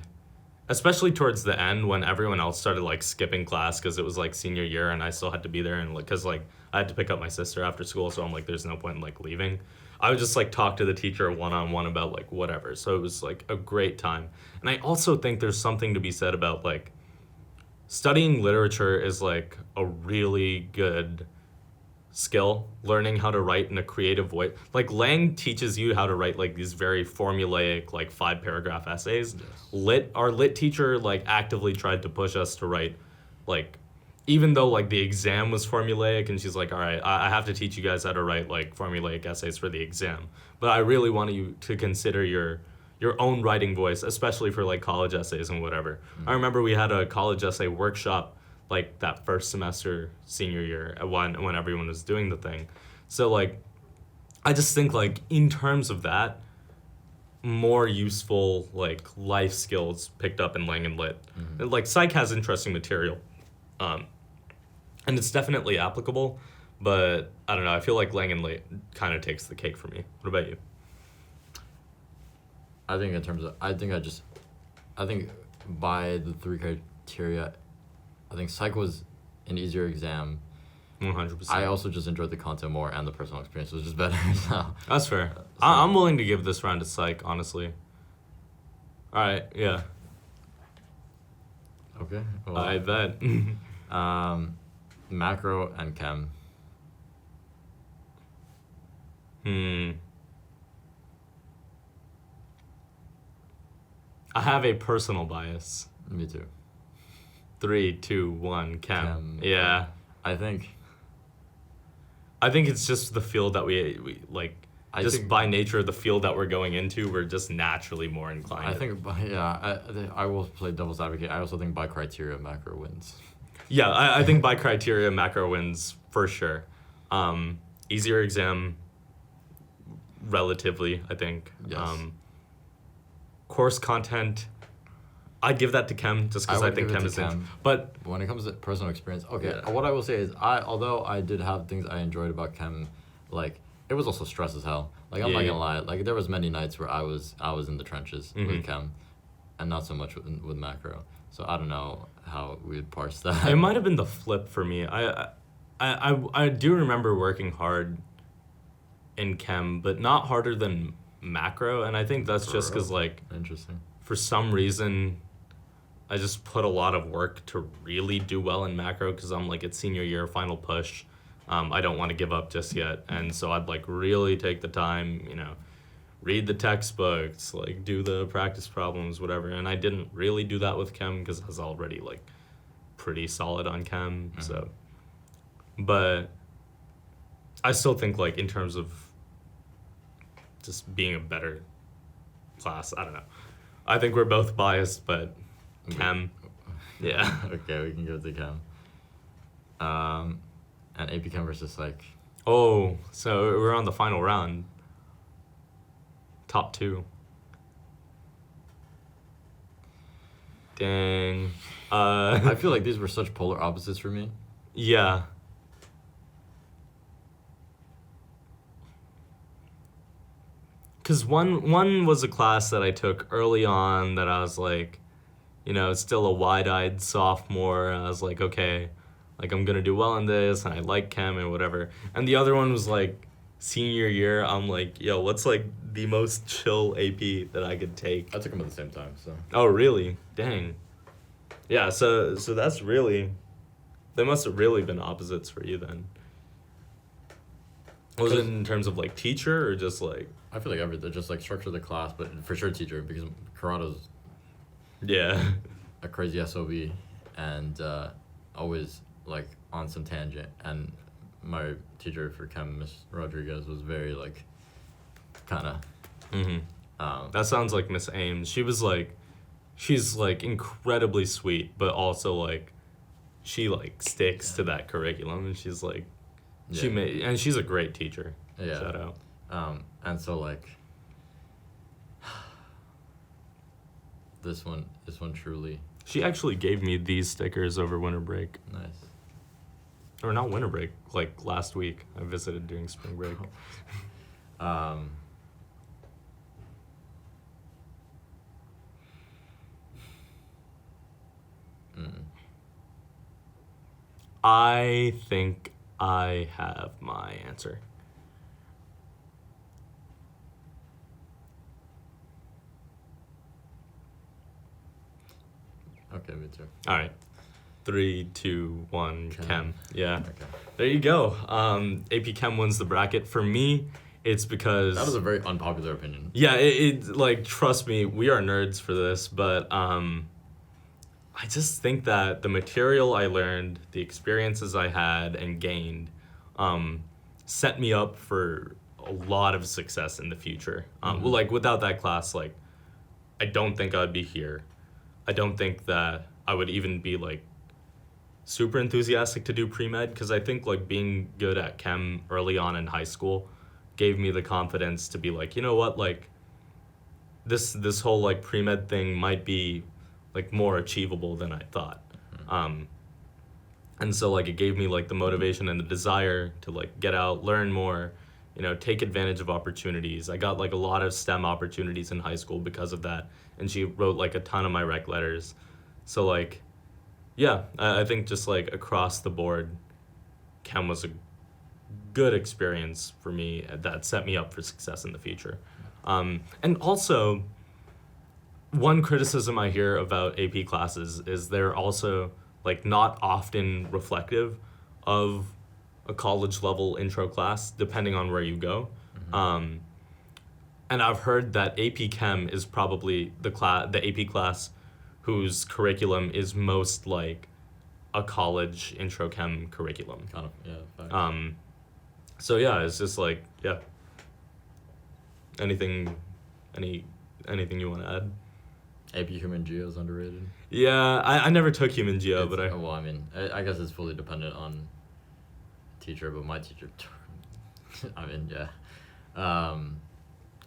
especially towards the end when everyone else started like skipping class because it was like senior year and I still had to be there, and like because like I had to pick up my sister after school, so I'm like there's no point in like leaving. I would just like talk to the teacher one-on-one about like whatever. So it was like a great time. And I also think there's something to be said about like studying literature is like a really good skill, learning how to write in a creative way. Like Lang teaches you how to write like these very formulaic like 5-paragraph essays. Our lit teacher like actively tried to push us to write like, even though like the exam was formulaic, and she's like, all right, I have to teach you guys how to write like formulaic essays for the exam, but I really want you to consider your own writing voice, especially for like college essays and whatever. I remember we had a college essay workshop like that first semester senior year when everyone was doing the thing. So like I just think like in terms of that, more useful like life skills picked up in Lang and Lit. Like Psych has interesting material. And it's definitely applicable, but I don't know, I feel like Lang and Lit kind of takes the cake for me. What about you? I think by the 3 criteria, I think Psych was an easier exam. 100%. I also just enjoyed the content more, and the personal experience was just better. So that's fair. I'm willing to give this round to Psych, honestly. All right, yeah. Okay. Well, I bet. macro and chem. I have a personal bias. Me too. 3, 2, 1, chem. Chem. Yeah. I think. I think it's just the field that we like. I Just think- by nature of the field that we're going into, we're just naturally more inclined. I think. I will play devil's advocate. I also think by criteria, macro wins. Yeah, I think by criteria, macro wins for sure. Easier exam, relatively, I think. Yes. Course content, I'd give that to chem just because I would think give it chem to is chem. But But when it comes to personal experience, okay, Yeah. what I will say is, although I did have things I enjoyed about chem, like it was also stress as hell. Like I'm not Yeah. gonna lie, like there was many nights where I was in the trenches Mhm. with chem, and not so much with macro. So I don't know how we would parse that. it might have been the flip for me. I do remember working hard in chem, but not harder than macro, and I think that's just because like Interesting. for some reason I just put a lot of work to really do well in macro because I'm like, it's senior year, final push. I don't want to give up just yet. And so I'd like really take the time, read the textbooks, like do the practice problems, whatever. And I didn't really do that with chem because I was already like pretty solid on chem. Mhm. So, but I still think like in terms of just being a better class, I don't know. I think we're both biased, but chem, yeah. Okay, we can go to chem. And AP Chem versus Psych. Oh, so we're on the final round. Top 2. Dang. I feel like these were such polar opposites for me. Yeah. Because one was a class that I took early on that I was like, still a wide-eyed sophomore. And I was like, okay, like I'm gonna do well in this, and I like chem and whatever. And the other one was like senior year. I'm like, yo, what's like the most chill AP that I could take? I took them at the same time, so. Oh, really? Dang. Yeah, so that's really, they must have really been opposites for you then. Was it in terms of like teacher or just like? I feel like everything, just like structure of the class, but for sure teacher, because Corrado's Yeah. a crazy SOB and always like on some tangent. And my teacher for chem, Miss Rodriguez, was very like kind of. That sounds like Miss Ames. She's like incredibly sweet, but also like, she like sticks to that curriculum, and she's like, and she's a great teacher. Yeah. Shout out. And so like this one truly She actually gave me these stickers over winter break. nice. Or not winter break, like last week. I visited during spring break. I think I have my answer. Okay, me too. All right. 3, 2, 1, chem. Yeah. Okay. There you go. AP Chem wins the bracket. For me, it's because... That was a very unpopular opinion. Yeah, it like, trust me, we are nerds for this, but I just think that the material I learned, the experiences I had and gained, set me up for a lot of success in the future. Well, like, without that class, like, I don't think I'd be here. I don't think that I would even be, like, super enthusiastic to do pre-med, because I think, like, being good at chem early on in high school gave me the confidence to be like, you know what, like, this whole, like, pre-med thing might be, like, more achievable than I thought. And so, like, it gave me, like, the motivation and the desire to, like, get out, learn more, take advantage of opportunities. I got, like, a lot of STEM opportunities in high school because of that, and she wrote, like, a ton of my rec letters. So, like, yeah, I think just, like, across the board, chem was a good experience for me that set me up for success in the future. And also, one criticism I hear about AP classes is they're also like not often reflective of a college level intro class, depending on where you go. And I've heard that AP Chem is probably the AP class whose curriculum is most like a college intro chem curriculum. Kind of, yeah. Facts. So yeah, it's just like, yeah. Anything you want to add? AP Human Geo is underrated. Yeah, I never took human geo, but I Well, I mean, I guess it's fully dependent on teacher, but my teacher, I mean, yeah. I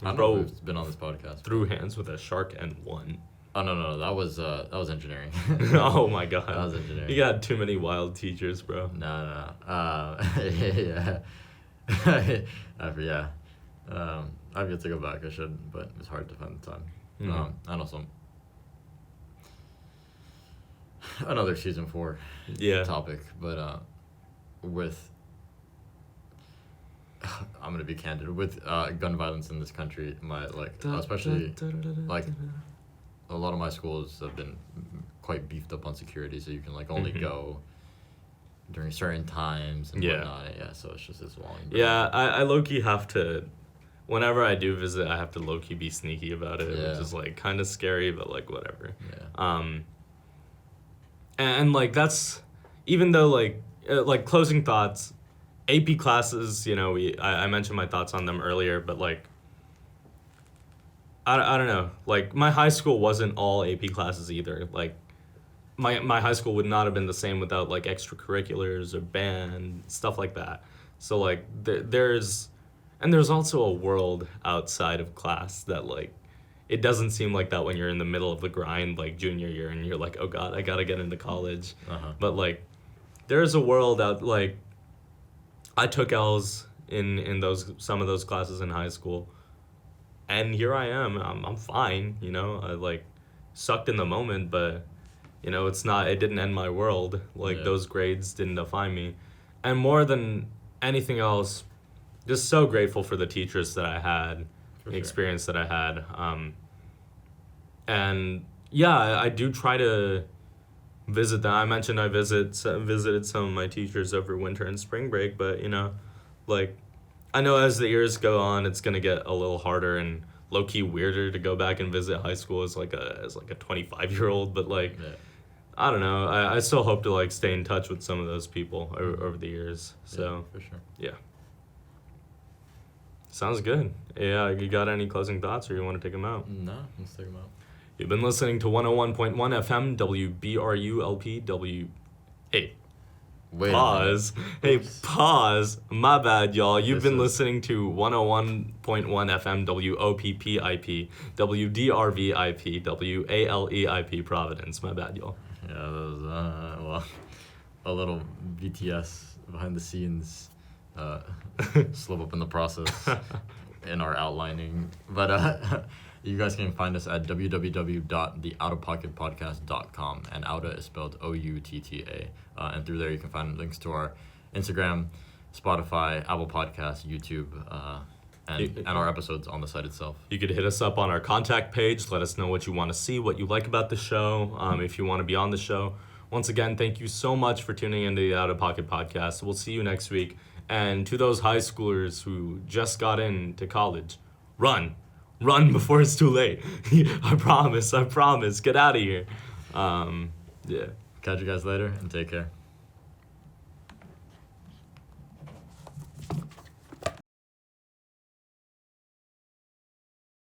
don't know if it's been on this podcast. threw hands with a shark and won. Oh no, that was engineering. Oh my god. That was engineering. You got too many wild teachers, bro. No. Yeah. Yeah. I've yet to go back. I should, but it's hard to find the time. And also another season 4 topic, but with I'm gonna be candid with gun violence in this country. My especially like a lot of my schools have been quite beefed up on security, so you can like only go during certain times and whatnot. Yeah, so it's just this long. Yeah, I low key have to. Whenever I do visit, I have to low key be sneaky about it, which is like kind of scary, but like whatever. Yeah. And like that's even though like closing thoughts, AP classes. You know, I mentioned my thoughts on them earlier, but like. I don't know. Like my high school wasn't all AP classes either. Like my high school would not have been the same without like extracurriculars or band stuff like that. So like there's also a world outside of class that like it doesn't seem like that when you're in the middle of the grind like junior year and you're like, oh god, I gotta get into college. But like there's a world out. Like I took L's in some of those classes in high school. And here I am. I'm fine, you know. I like sucked in the moment, but you know, it didn't end my world. Like those grades didn't define me. And more than anything else, just so grateful for the teachers that I had, the experience that I had. And yeah, I do try to visit them. I mentioned I visited some of my teachers over winter and spring break, but you know, like I know as the years go on, it's gonna get a little harder and low key weirder to go back and visit high school as like a 25-year-old. But like, I don't know. I still hope to like stay in touch with some of those people over the years. So for sure. Yeah. Sounds good. Yeah. You got any closing thoughts, or you want to take them out? No, let's take them out. You've been listening to 101.1 FM WBRULP. Hey. Wait Pause. Hey, pause. My bad, y'all. You've been listening to 101.1 FM WOPPIP, WDRVIP, WALEIP Providence. My bad, y'all. Yeah, that was, a little BTS behind the scenes slip up in the process in our outlining. But you guys can find us at www.theoutapocketpodcast.com, and Outta is spelled OUTTA. And through there you can find links to our Instagram, Spotify, Apple Podcasts, YouTube, and our episodes on the site itself. You could hit us up on our contact page. Let us know what you want to see, what you like about the show, if you want to be on the show. Once again, thank you so much for tuning into the Out of Pocket Podcast. We'll see you next week. And to those high schoolers who just got into college, run before it's too late. I promise. Get out of here. Yeah. Catch you guys later, and take care.